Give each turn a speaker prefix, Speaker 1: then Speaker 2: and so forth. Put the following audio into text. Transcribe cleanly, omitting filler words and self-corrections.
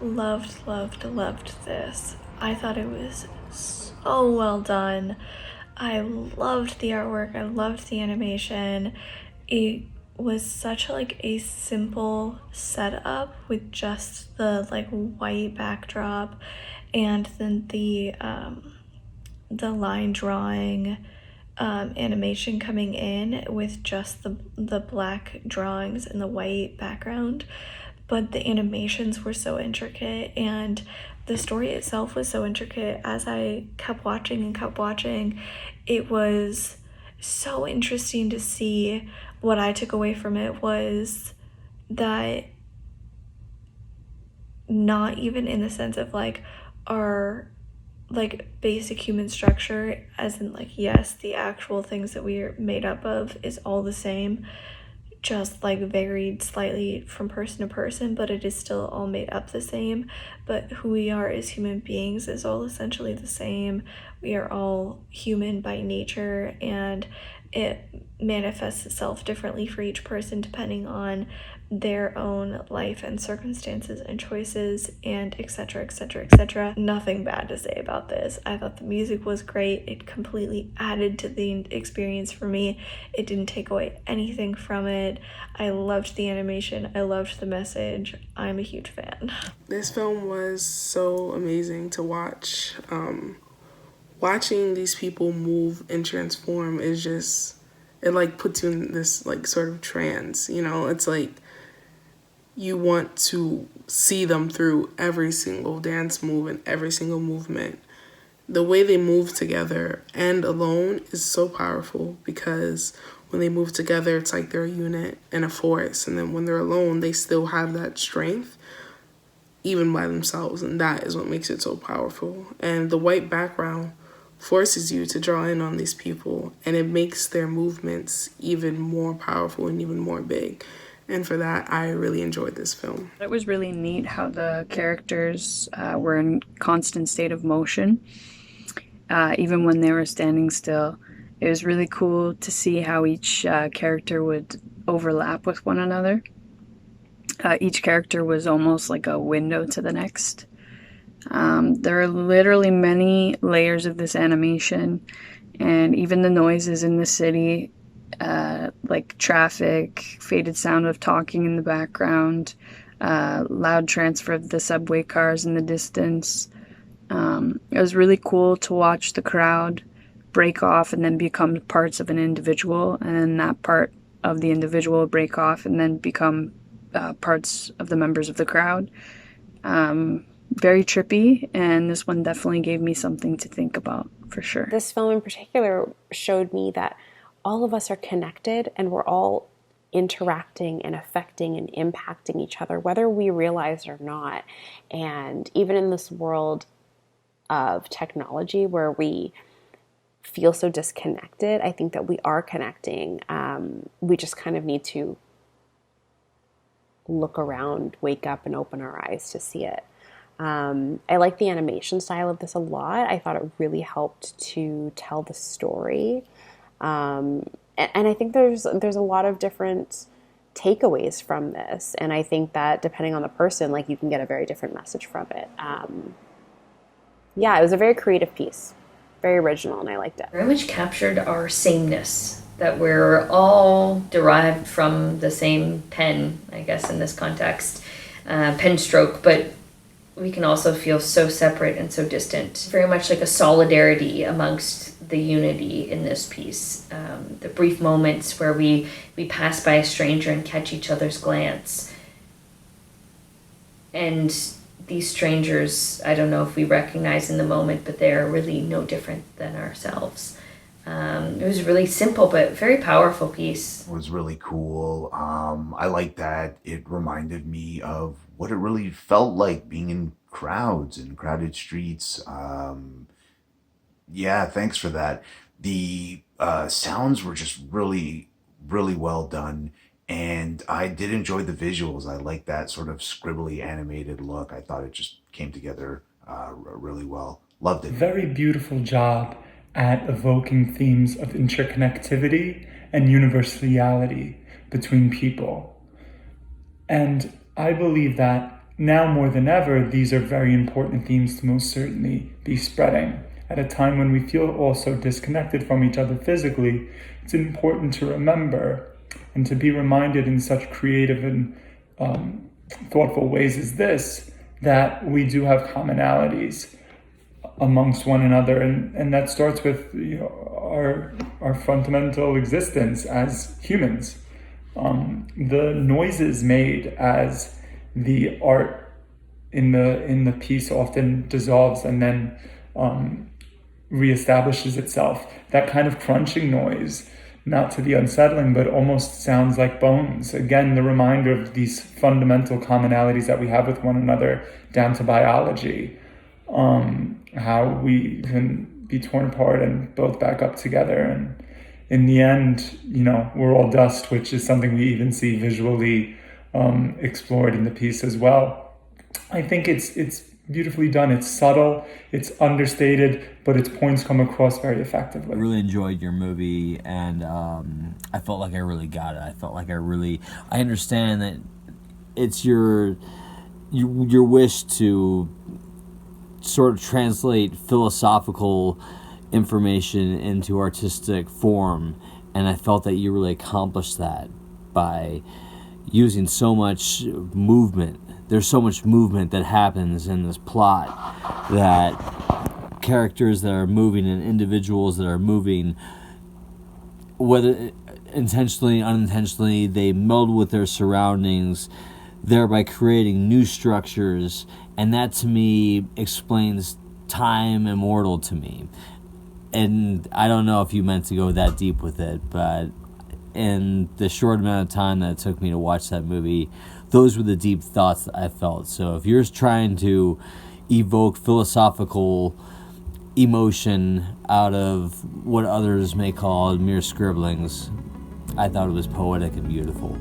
Speaker 1: Loved this. I thought it was so well done. I loved the artwork. I loved the animation. It was such like a simple setup with just the like white backdrop and then the line drawing animation coming in with just the black drawings and the white background. But the animations were so intricate and the story itself was so intricate. As I kept watching, it was so interesting to see. What I took away from it was that not even in the sense of like our like basic human structure, as in like yes, the actual things that we are made up of is all the same, just like varied slightly from person to person, but it is still all made up the same. But who we are as human beings is all essentially the same. We are all human by nature, and it manifests itself differently for each person depending on their own life and circumstances and choices and etc. Nothing bad to say about this. I thought the music was great. It completely added to the experience for me. It didn't take away anything from it. I loved the animation. I loved the message. I'm a huge fan.
Speaker 2: This film was so amazing to watch. Watching these people move and transform is just, it like puts you in this like sort of trance, you know? It's like you want to see them through every single dance move and every single movement. The way they move together and alone is so powerful, because when they move together, it's like they're a unit and a force. And then when they're alone, they still have that strength, even by themselves. And that is what makes it so powerful. And the white background forces you to draw in on these people, and it makes their movements even more powerful and even more big. And for that, I really enjoyed this film.
Speaker 3: It was really neat how the characters were in constant state of motion, even when they were standing still. It was really cool to see how each character would overlap with one another. Each character was almost like a window to the next. There are literally many layers of this animation, and even the noises in the city, like traffic, faded sound of talking in the background, loud transfer of the subway cars in the distance. It was really cool to watch the crowd break off and then become parts of an individual, and then that part of the individual break off and then become parts of the members of the crowd. Very trippy, and this one definitely gave me something to think about, for sure.
Speaker 4: This film in particular showed me that all of us are connected, and we're all interacting and affecting and impacting each other, whether we realize it or not. And even in this world of technology where we feel so disconnected, I think that we are connecting. We just kind of need to look around, wake up, and open our eyes to see it. I like the animation style of this a lot. I thought it really helped to tell the story. And I think there's a lot of different takeaways from this. And I think that depending on the person, like, you can get a very different message from it. Yeah, it was a very creative piece, very original, and I liked it.
Speaker 5: Very much captured our sameness, that we're all derived from the same pen, I guess, in this context, pen stroke, but we can also feel so separate and so distant. Very much like a solidarity amongst the unity in this piece. The brief moments where we pass by a stranger and catch each other's glance. And these strangers, I don't know if we recognize in the moment, but they're really no different than ourselves. It was a really simple but very powerful piece.
Speaker 6: It was really cool. I like that it reminded me of what it really felt like being in crowds and crowded streets. Yeah, thanks for that. The sounds were just really, really well done. And I did enjoy the visuals. I like that sort of scribbly animated look. I thought it just came together really well. Loved it.
Speaker 7: Very beautiful job at evoking themes of interconnectivity and universality between people. And I believe that now more than ever, these are very important themes to most certainly be spreading. At a time when we feel also disconnected from each other physically, it's important to remember and to be reminded in such creative and thoughtful ways as this, that we do have commonalities amongst one another, and that starts with our fundamental existence as humans. The noises made as the art in the piece often dissolves and then reestablishes itself. That kind of crunching noise, not to be unsettling, but almost sounds like bones. Again, the reminder of these fundamental commonalities that we have with one another, down to biology. How we can be torn apart and built back up together. And in the end, we're all dust, which is something we even see visually explored in the piece as well. I think it's beautifully done. It's subtle, it's understated, but its points come across very effectively.
Speaker 8: I really enjoyed your movie, and I felt like I really got it. I felt like I understand that it's your wish to sort of translate philosophical information into artistic form, and I felt that you really accomplished that by using so much movement. There's so much movement that happens in this plot, that characters that are moving and individuals that are moving, whether intentionally, unintentionally, they meld with their surroundings, thereby creating new structures, and that to me explains time immortal to me. And I don't know if you meant to go that deep with it, but in the short amount of time that it took me to watch that movie, those were the deep thoughts that I felt. So if you're trying to evoke philosophical emotion out of what others may call mere scribblings, I thought it was poetic and beautiful.